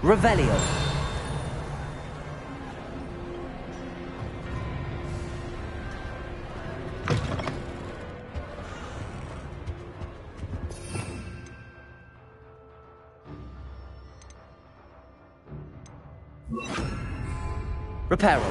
Revelio. Reparo.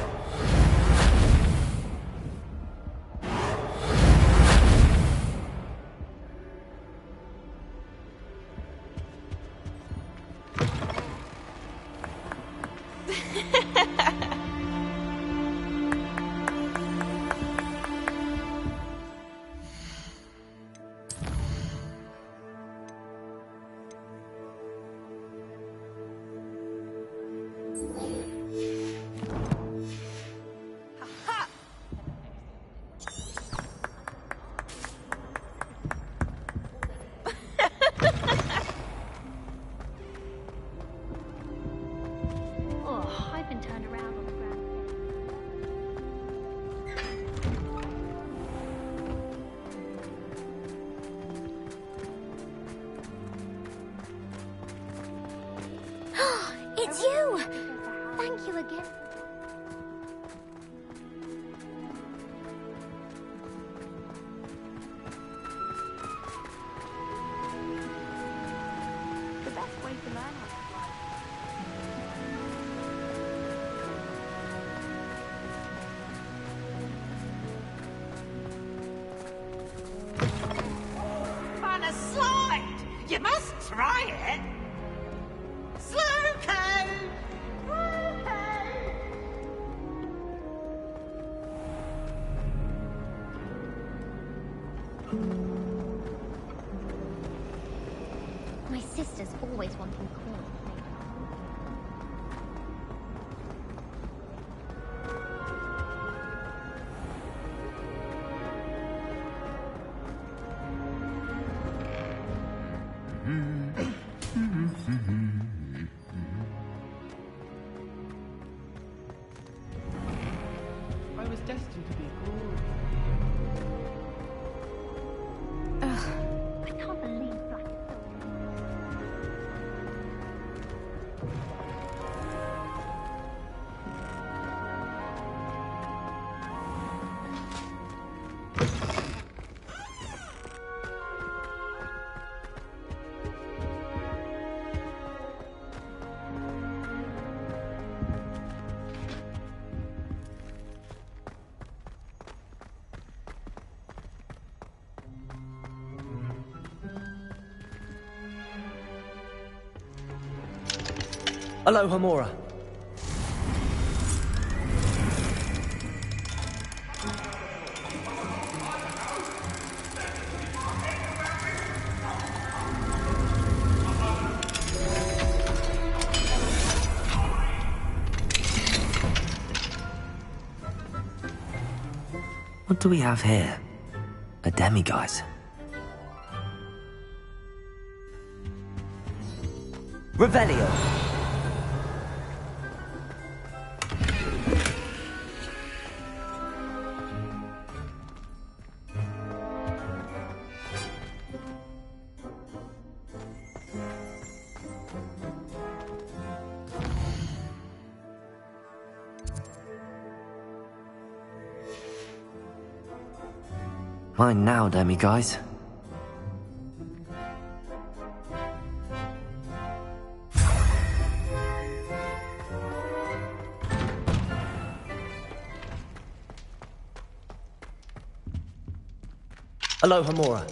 Oh, I've been turned around on the ground. It's you! Thank you again. The best way to learn how to fly. On a slide! You must try it! Slow code! Slow code! My sister's always wanting cool. I was destined to be cruel. I can't believe Black is so Aloha Mora. What do we have here? A demiguise. Revelio. Mine now, demiguise. Aloha Mora.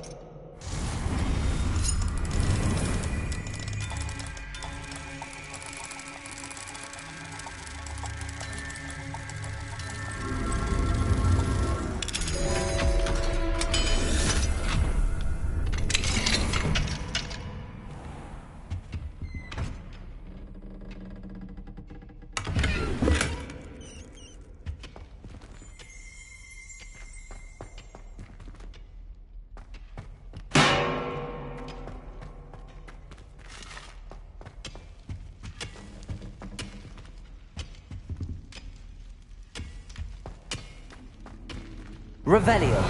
Revelio.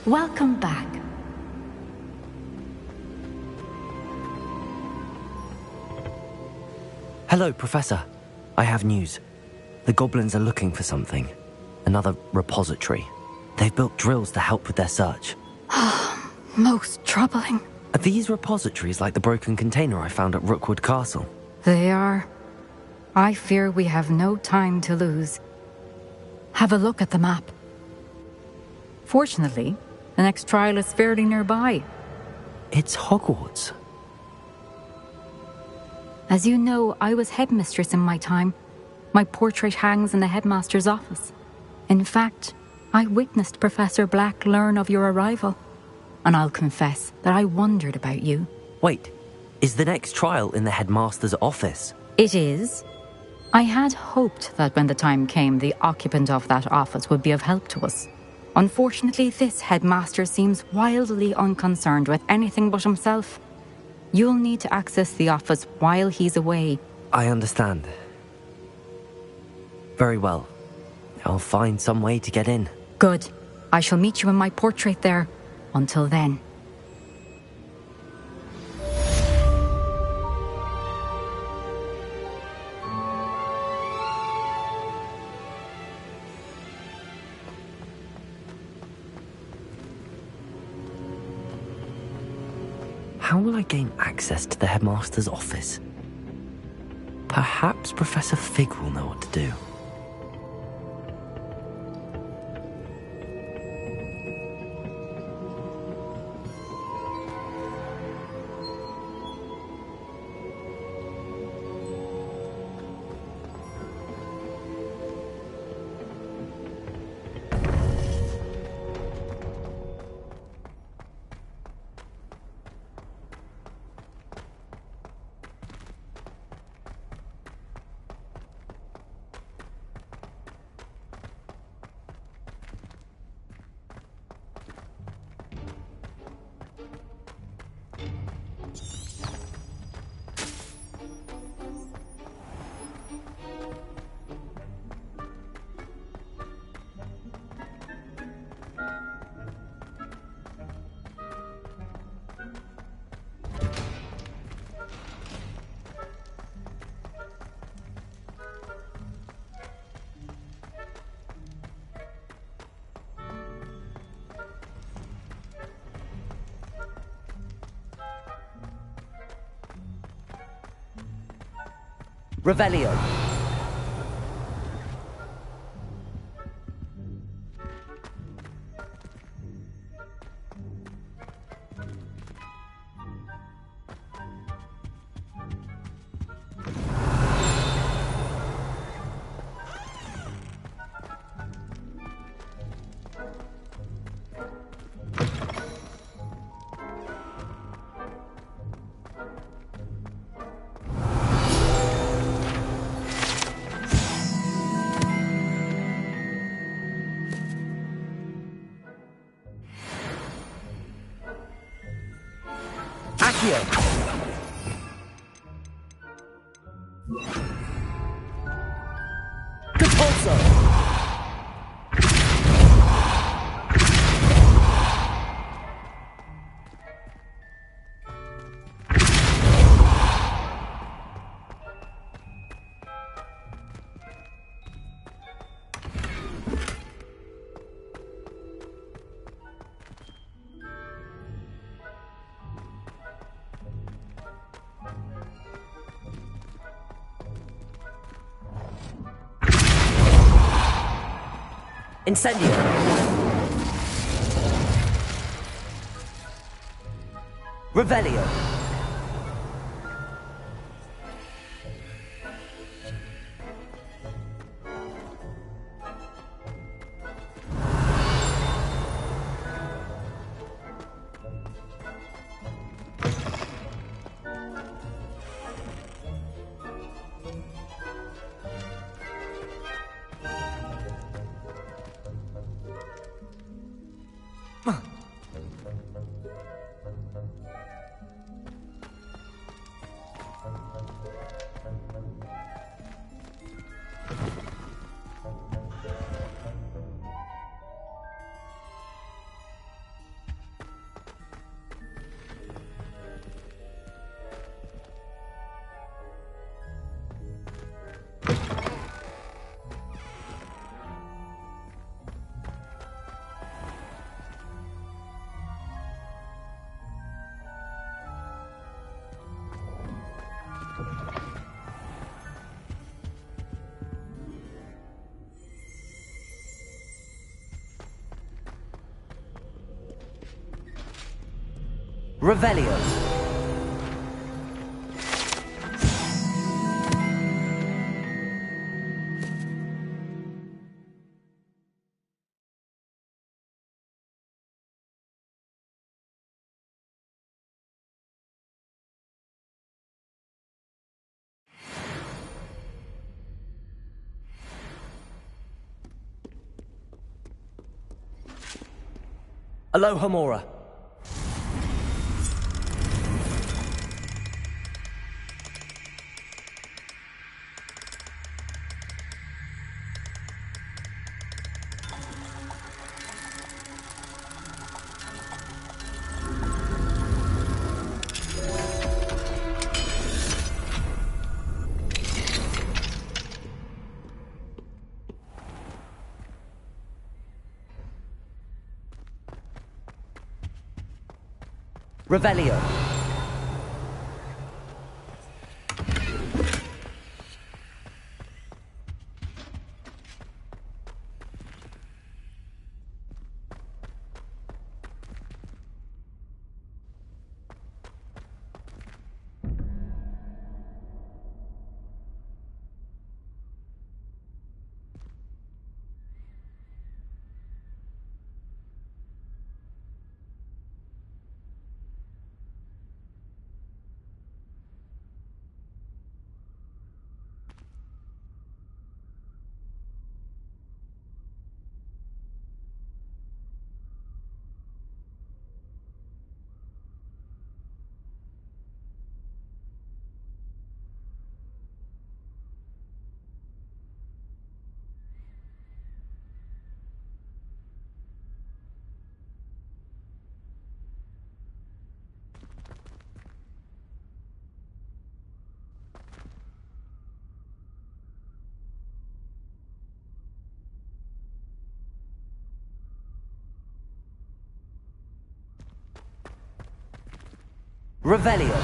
Welcome back. Hello, Professor. I have news. The goblins are looking for something. Another repository. They've built drills to help with their search. Most troubling. Are these repositories like the broken container I found at Rookwood Castle? They are. I fear we have no time to lose. Have a look at the map. Fortunately, the next trial is fairly nearby. It's Hogwarts. As you know, I was headmistress in my time. My portrait hangs in the headmaster's office. In fact, I witnessed Professor Black learn of your arrival. And I'll confess that I wondered about you. Wait, is the next trial in the headmaster's office? It is. I had hoped that when the time came, the occupant of that office would be of help to us. Unfortunately, this headmaster seems wildly unconcerned with anything but himself. You'll need to access the office while he's away. I understand. Very well. I'll find some way to get in. Good. I shall meet you in my portrait there. Until then. How will I gain access to the headmaster's office? Perhaps Professor Fig will know what to do. Revelio. Accio. Compulso. Incendio. Revelio. Revelio. Aloha Mora. Revelio. Revelio.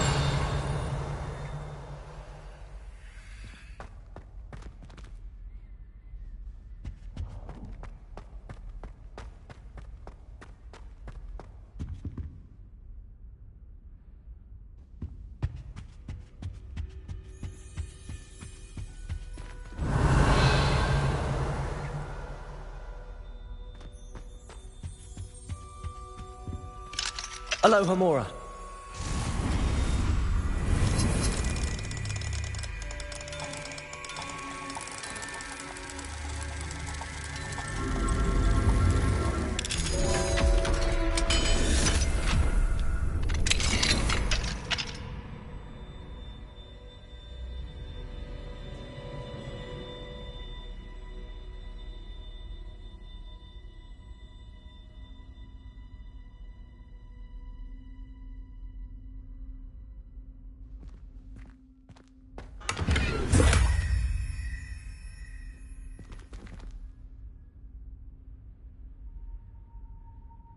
Aloha Mora.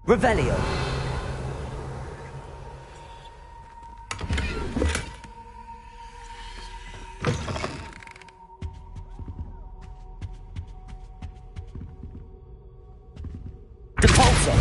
Revelio. Depulso.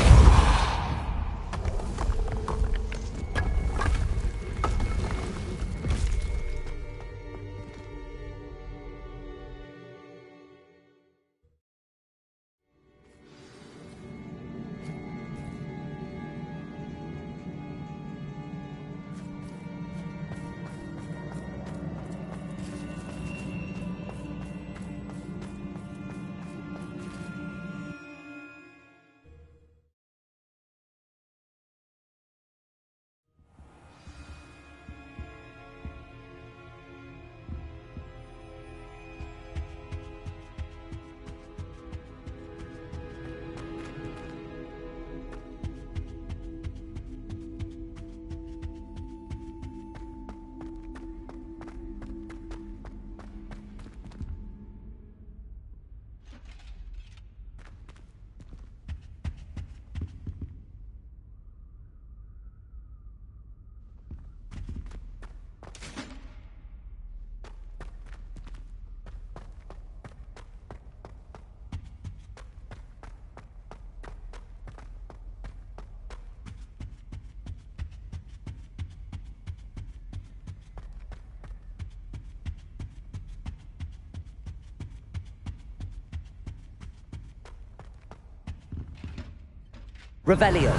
Revelio.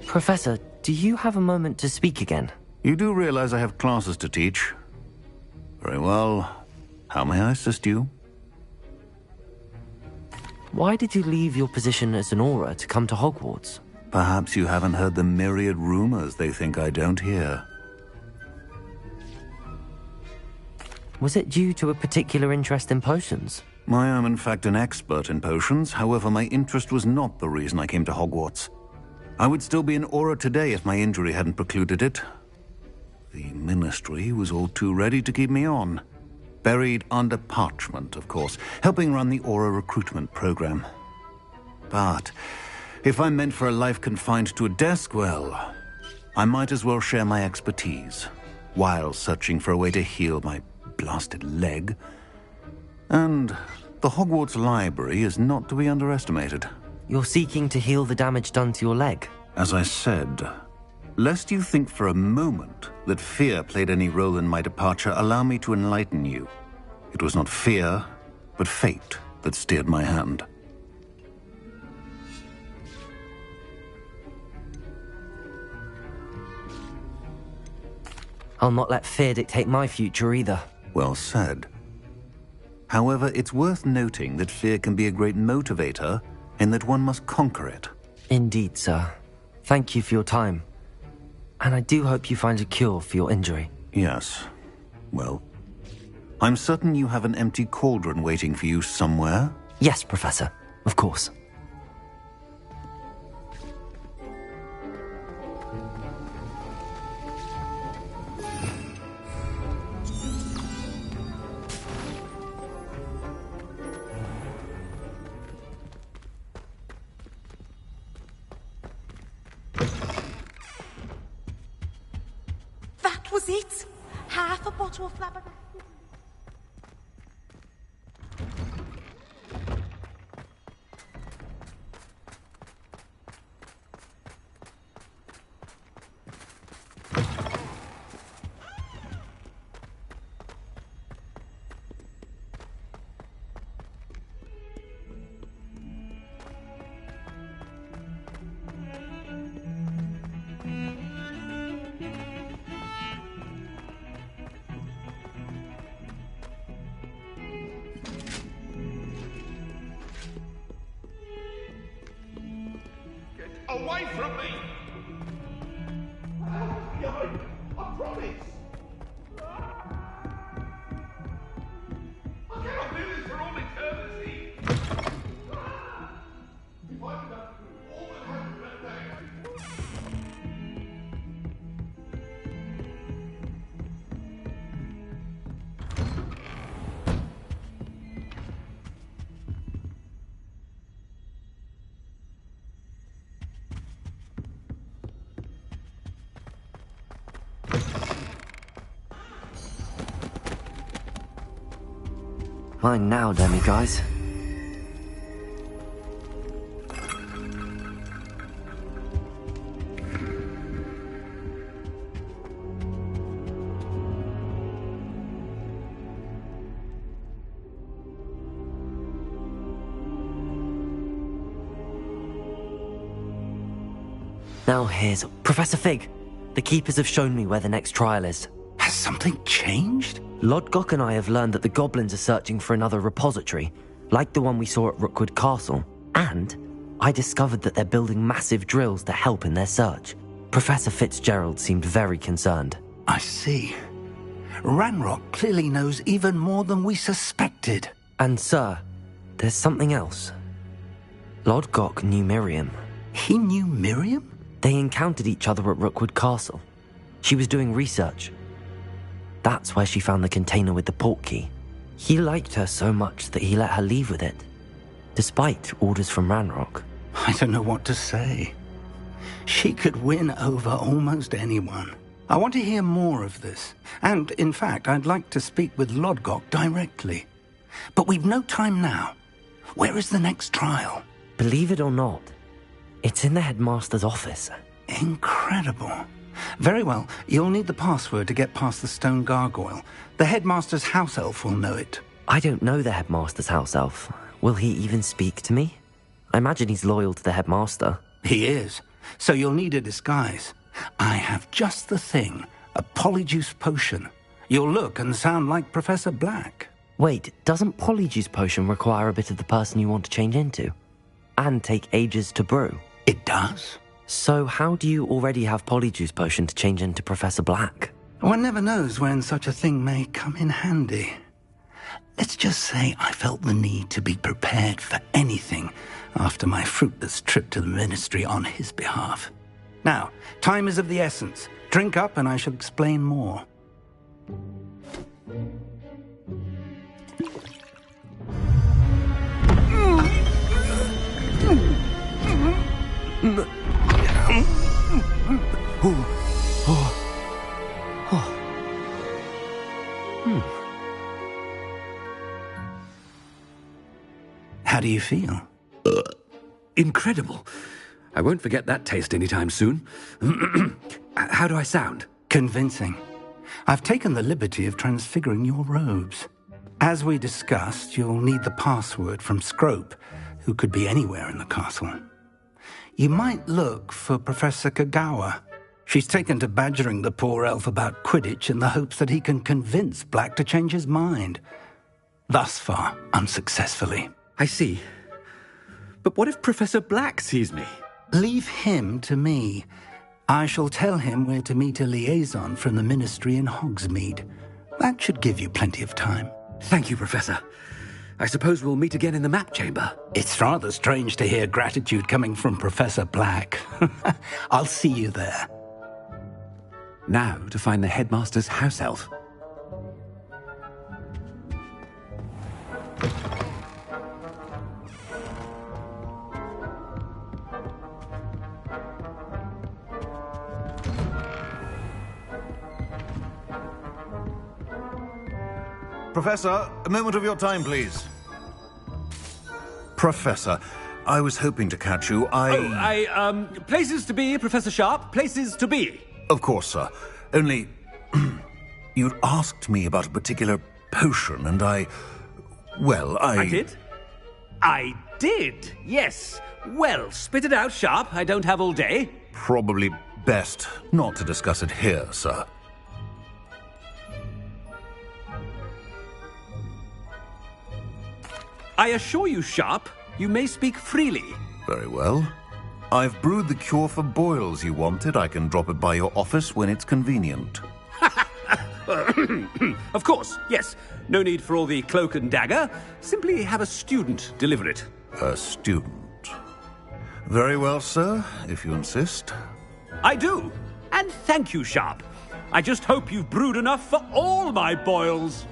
Professor, do you have a moment to speak again? You do realize I have classes to teach. Very well. How may I assist you? Why did you leave your position as an Auror to come to Hogwarts? Perhaps you haven't heard the myriad rumors they think I don't hear. Was it due to a particular interest in potions? I am in fact an expert in potions, however my interest was not the reason I came to Hogwarts. I would still be an Auror today if my injury hadn't precluded it. The Ministry was all too ready to keep me on. Buried under parchment, of course, helping run the Auror recruitment program. But if I'm meant for a life confined to a desk, well, I might as well share my expertise, while searching for a way to heal my blasted leg. And the Hogwarts Library is not to be underestimated. You're seeking to heal the damage done to your leg? As I said, lest you think for a moment that fear played any role in my departure, allow me to enlighten you. It was not fear, but fate that steered my hand. I'll not let fear dictate my future either. Well said. However, it's worth noting that fear can be a great motivator, in that one must conquer it. Indeed, sir. Thank you for your time. And I do hope you find a cure for your injury. Yes. Well, I'm certain you have an empty cauldron waiting for you somewhere. Yes, Professor. Of course. That was it! Half a bottle of flabbergasted. Away from me! Behind! I promise! I cannot do this for all eternity! If I could have all that happened that day... Fine now, demiguise. Now here's Professor Fig. The Keepers have shown me where the next trial is. Has something changed? Lodgok and I have learned that the goblins are searching for another repository, like the one we saw at Rookwood Castle. And I discovered that they're building massive drills to help in their search. Professor Fitzgerald seemed very concerned. I see. Ranrock clearly knows even more than we suspected. And sir, there's something else. Lodgok knew Miriam. He knew Miriam? They encountered each other at Rookwood Castle. She was doing research. That's where she found the container with the portkey. He liked her so much that he let her leave with it, despite orders from Ranrock. I don't know what to say. She could win over almost anyone. I want to hear more of this. And, in fact, I'd like to speak with Lodgok directly. But we've no time now. Where is the next trial? Believe it or not, it's in the headmaster's office. Incredible. Very well. You'll need the password to get past the stone gargoyle. The headmaster's house elf will know it. I don't know the headmaster's house elf. Will he even speak to me? I imagine he's loyal to the headmaster. He is. So you'll need a disguise. I have just the thing. A polyjuice potion. You'll look and sound like Professor Black. Wait, doesn't Polyjuice Potion require a bit of the person you want to change into? And take ages to brew? It does. So how do you already have Polyjuice Potion to change into Professor Black? One never knows when such a thing may come in handy. Let's just say I felt the need to be prepared for anything after my fruitless trip to the Ministry on his behalf. Now, time is of the essence. Drink up and I shall explain more. How do you feel? Incredible. I won't forget that taste anytime soon. How do I sound? Convincing. I've taken the liberty of transfiguring your robes. As we discussed, you'll need the password from Scrope, who could be anywhere in the castle. You might look for Professor Kagawa. She's taken to badgering the poor elf about Quidditch in the hopes that he can convince Black to change his mind. Thus far, unsuccessfully. I see. But what if Professor Black sees me? Leave him to me. I shall tell him where to meet a liaison from the Ministry in Hogsmeade. That should give you plenty of time. Thank you, Professor. I suppose we'll meet again in the map chamber. It's rather strange to hear gratitude coming from Professor Black. I'll see you there. Now to find the headmaster's house elf. Professor, a moment of your time, please. Professor, I was hoping to catch you. Places to be, Professor Sharp. Places to be. Of course, sir. Only, you'd asked me about a particular potion, and I did? I did, yes. Well, spit it out, Sharp. I don't have all day. Probably best not to discuss it here, sir. I assure you, Sharp, you may speak freely. Very well. I've brewed the cure for boils you wanted. I can drop it by your office when it's convenient. Of course, yes. No need for all the cloak and dagger. Simply have a student deliver it. A student. Very well, sir, if you insist. I do. And thank you, Sharp. I just hope you've brewed enough for all my boils.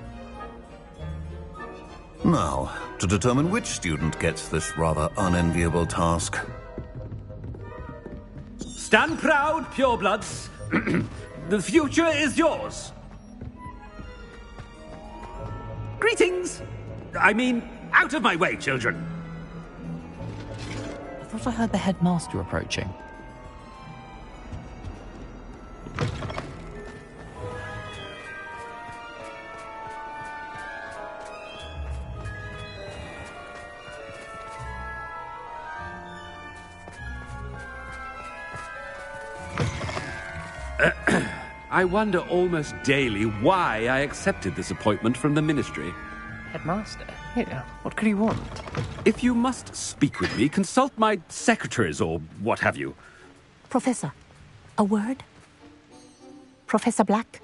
Now, to determine which student gets this rather unenviable task. Stand proud, purebloods. The future is yours. Greetings. I mean, out of my way, children. I thought I heard the headmaster approaching. I wonder almost daily why I accepted this appointment from the Ministry. Headmaster? Yeah, what could he want? If you must speak with me, consult my secretaries or what have you. Professor, a word? Professor Black,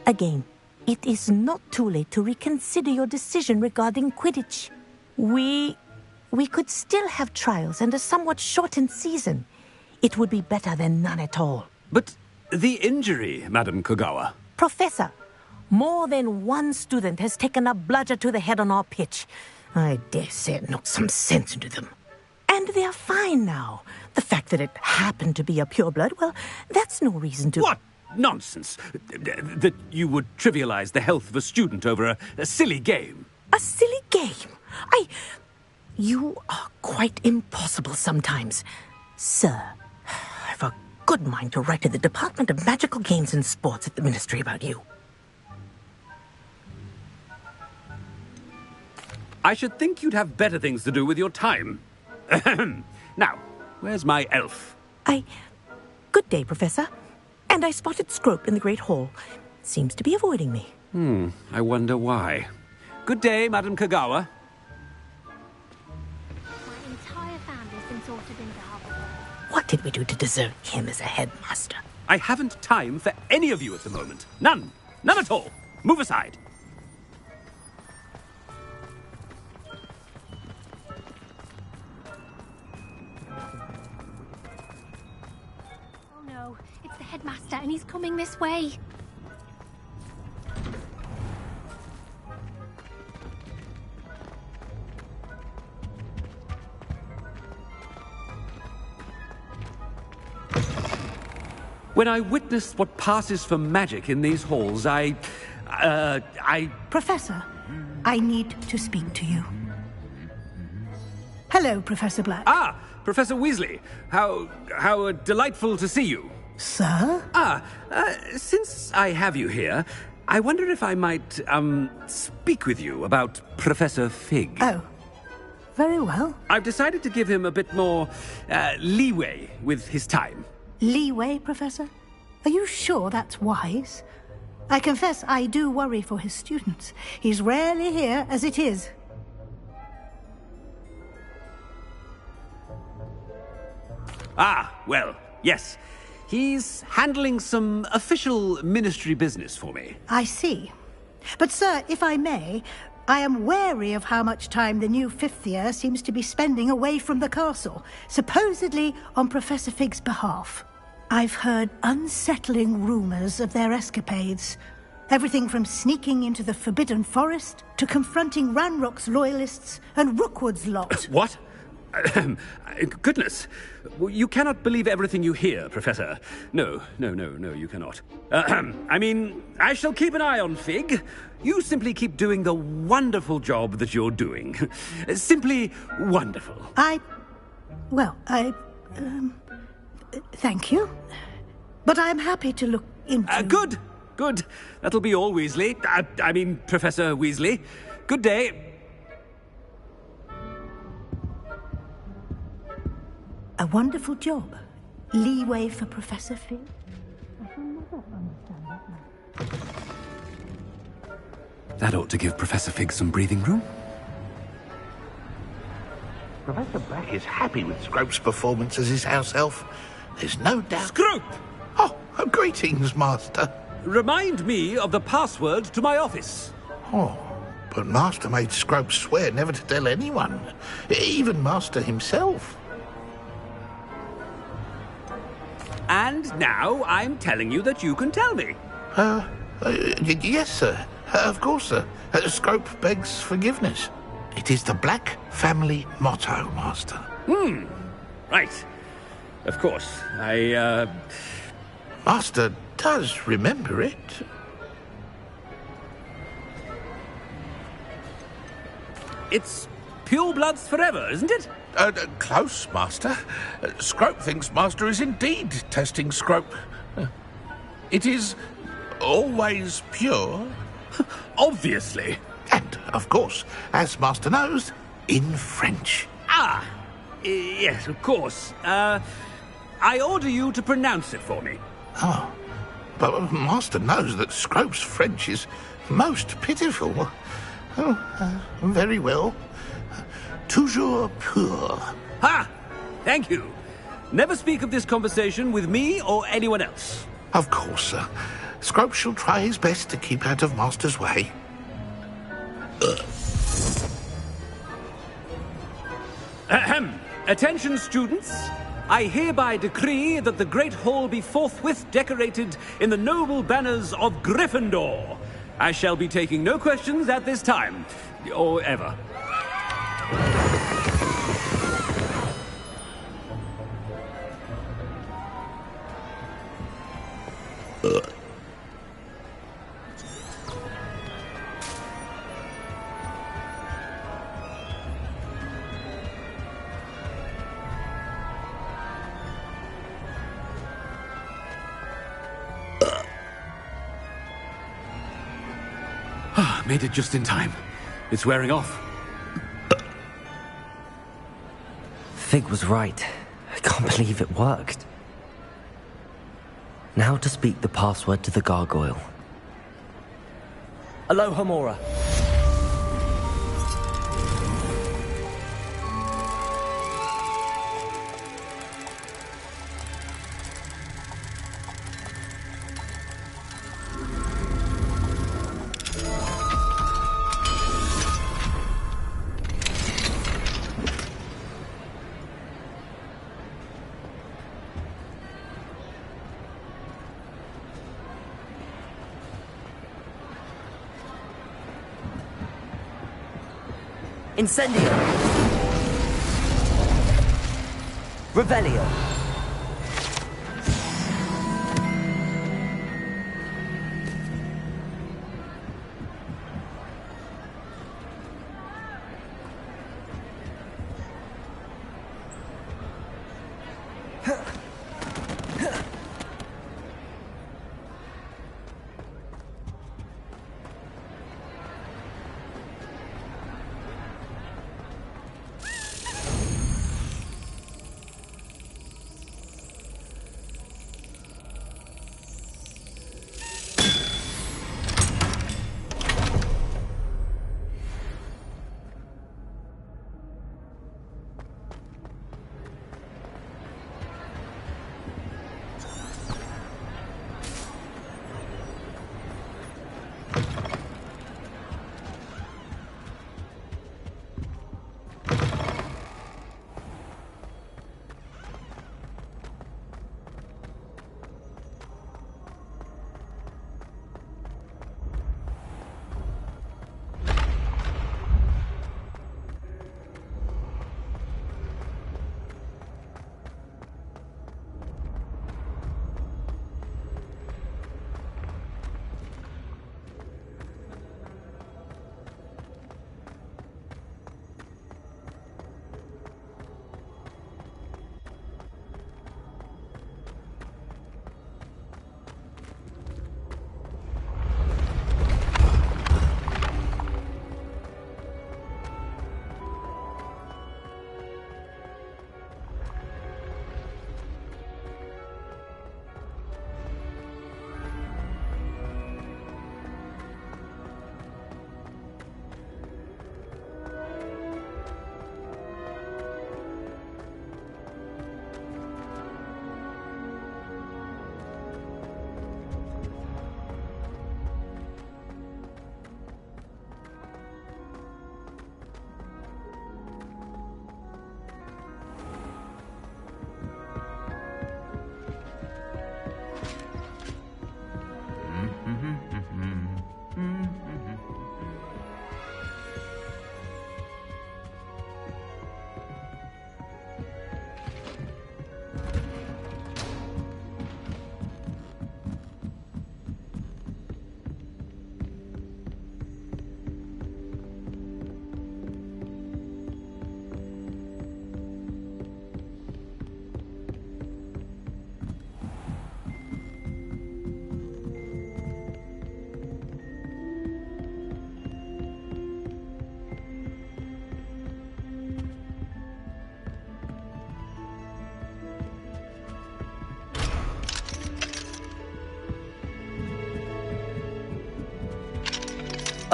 again, it is not too late to reconsider your decision regarding Quidditch. We could still have trials and a somewhat shortened season. It would be better than none at all. But the injury, Madam Kogawa. Professor, more than one student has taken a bludger to the head on our pitch. I dare say it knocked some sense into them. And they're fine now. The fact that it happened to be a pureblood, well, that's no reason to... What nonsense! That you would trivialize the health of a student over a silly game. A silly game? You are quite impossible sometimes. Sir, I've a good mind to write to the Department of Magical Games and Sports at the Ministry about you. I should think you'd have better things to do with your time. Now, where's my elf? Good day, Professor. And I spotted Scrope in the Great Hall. Seems to be avoiding me. I wonder why. Good day, Madam Kogawa. My entire family's been sorted into Hogwarts. What did we do to deserve him as a headmaster? I haven't time for any of you at the moment. None. None at all. Move aside. Oh no, it's the headmaster and he's coming this way. When I witness what passes for magic in these halls, I... Professor, I need to speak to you. Hello, Professor Black. Ah, Professor Weasley. How delightful to see you. Sir? Since I have you here, I wonder if I might, speak with you about Professor Fig. Oh, very well. I've decided to give him a bit more, leeway with his time. Leeway, Professor? Are you sure that's wise? I confess I do worry for his students. He's rarely here as it is. Well, yes. He's handling some official ministry business for me. I see. But, sir, if I may, I am wary of how much time the new fifth year seems to be spending away from the castle, supposedly on Professor Fig's behalf. I've heard unsettling rumors of their escapades. Everything from sneaking into the Forbidden Forest to confronting Ranrock's loyalists and Rookwood's lot. What? Goodness. You cannot believe everything you hear, Professor. No, you cannot. I mean, I shall keep an eye on Fig. You simply keep doing the wonderful job that you're doing. Simply wonderful. Thank you. But I'm happy to look into... Good. That'll be all, Weasley. I mean, Professor Weasley. Good day. A wonderful job. Leeway for Professor Fig. That ought to give Professor Fig some breathing room. Professor Black is happy with Scrope's performance as his house elf. There's no doubt... Scrope! Oh, greetings, Master. Remind me of the password to my office. Oh, but Master made Scrope swear never to tell anyone, even Master himself. And now I'm telling you that you can tell me. Yes, sir. Of course, sir. Scrope begs forgiveness. It is the Black family motto, Master. Right. Of course. Master does remember it. It's purebloods forever, isn't it? Close, Master. Scrope thinks Master is indeed testing Scrope. It is always pure. Obviously. And, of course, as Master knows, in French. Yes, of course. I order you to pronounce it for me. Oh, but Master knows that Scrope's French is most pitiful. Very well. Toujours pur. Thank you. Never speak of this conversation with me or anyone else. Of course, sir. Scrope shall try his best to keep out of Master's way. Attention, students. I hereby decree that the Great Hall be forthwith decorated in the noble banners of Gryffindor. I shall be taking no questions at this time, or ever. Made it just in time. It's wearing off. Fig was right. I can't believe it worked. Now to speak the password to the gargoyle. Alohomora. Incendio! Revelio!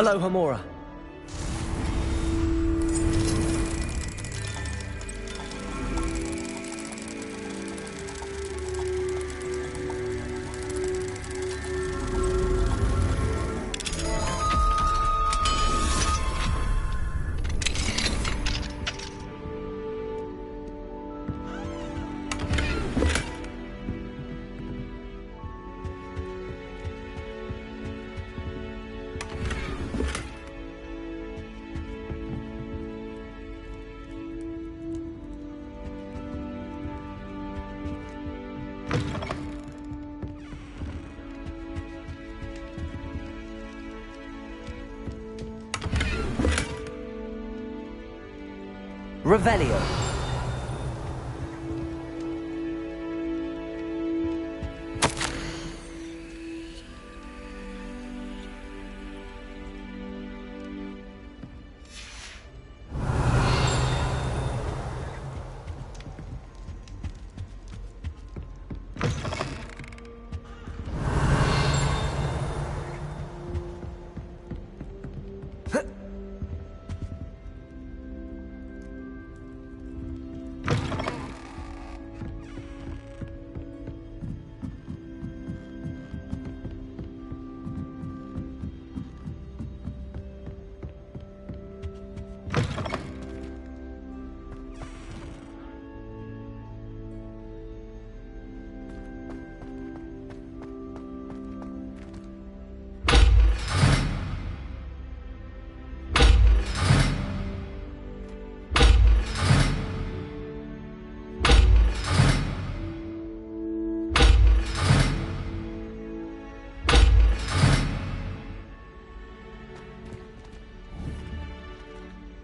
Alohomora. Revelio.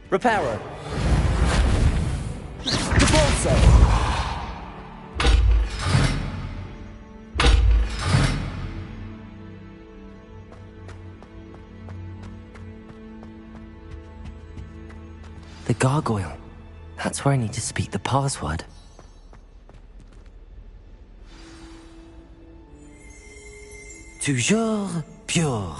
Reparo. Debolso. The gargoyle. That's where I need to speak the password. Toujours pure.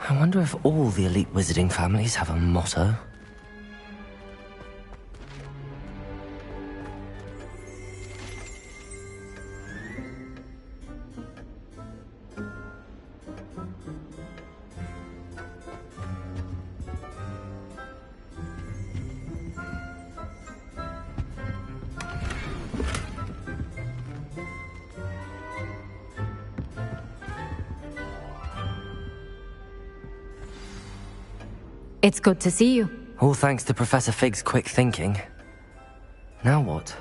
I wonder if all the elite wizarding families have a motto. It's good to see you. All thanks to Professor Fig's quick thinking. Now what?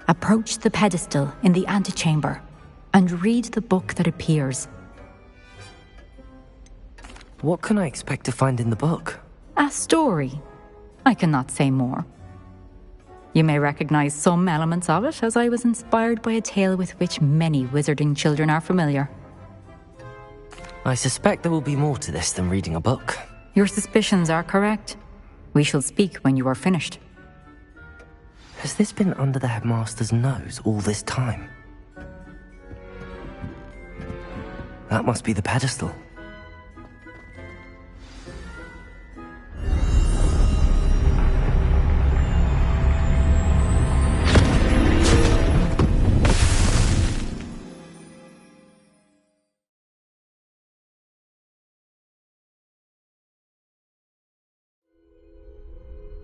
Approach the pedestal in the antechamber and read the book that appears. What can I expect to find in the book? A story. I cannot say more. You may recognize some elements of it, as I was inspired by a tale with which many wizarding children are familiar. I suspect there will be more to this than reading a book. Your suspicions are correct. We shall speak when you are finished. Has this been under the headmaster's nose all this time? That must be the pedestal.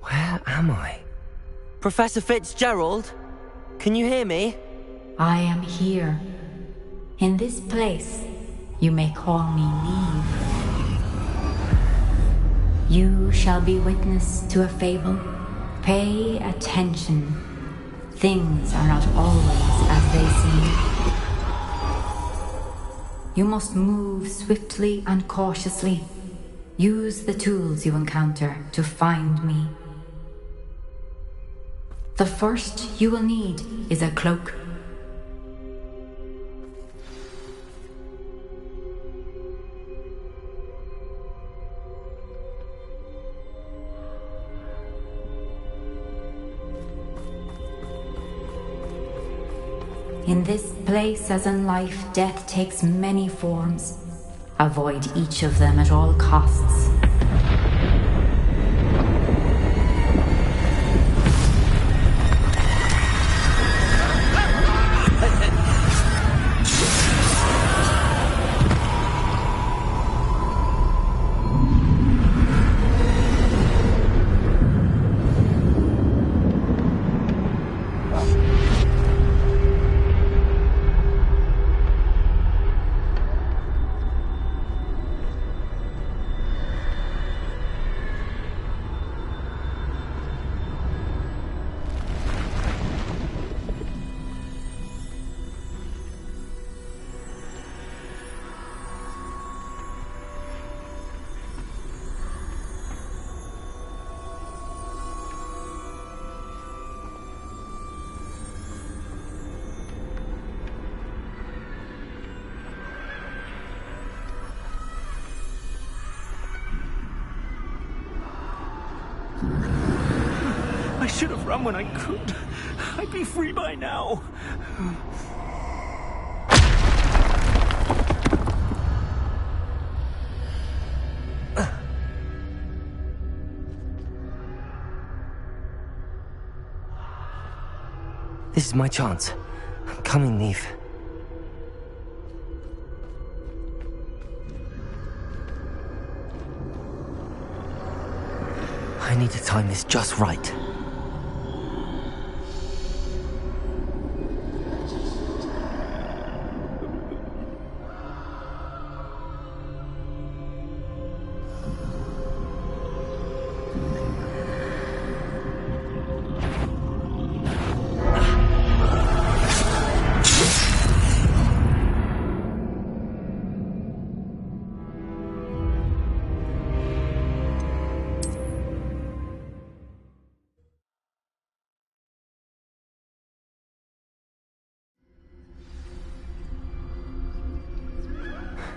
Where am I? Professor Fitzgerald? Can you hear me? I am here. In this place, you may call me Neve. You shall be witness to a fable. Pay attention. Things are not always as they seem. You must move swiftly and cautiously. Use the tools you encounter to find me. The first you will need is a cloak. In this place, as in life, death takes many forms. Avoid each of them at all costs. run when I could. I'd be free by now. This is my chance. I'm coming, Neve. I need to time this just right.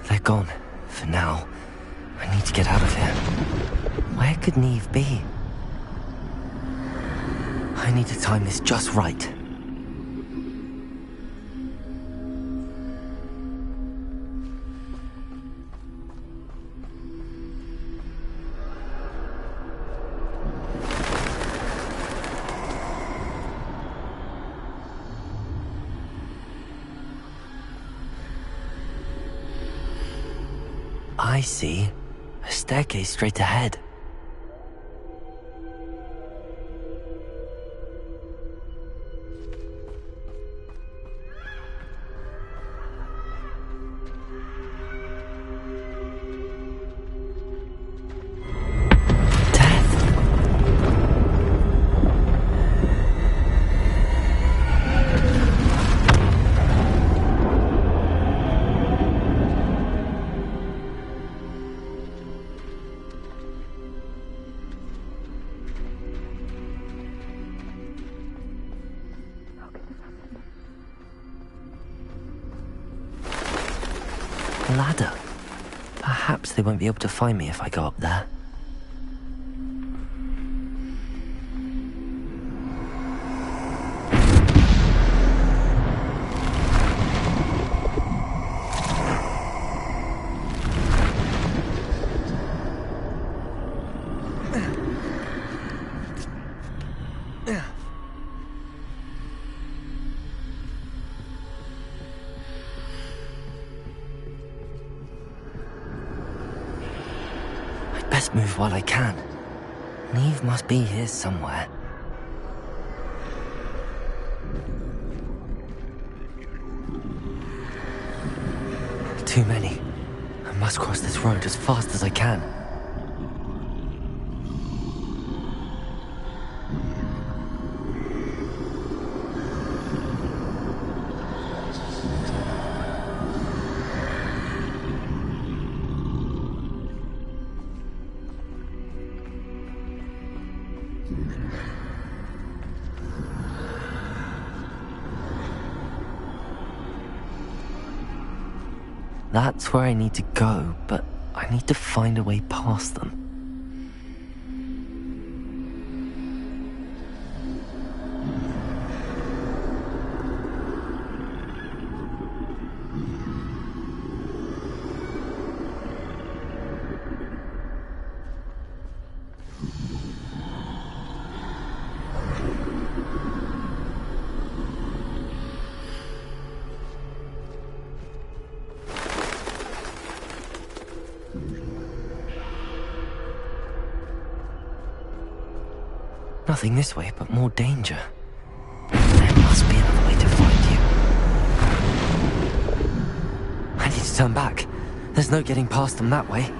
They're gone. For now. I need to get out of here. Where could Neve be? I need to time this just right. I see. A staircase straight ahead. Ladder. Perhaps they won't be able to find me if I go up there. Best move while I can. Neve must be here somewhere. Too many. I must cross this road as fast as I can. That's where I need to go, but I need to find a way past them. Nothing this way, but more danger. There must be another way to find you. I need to turn back. There's no getting past them that way.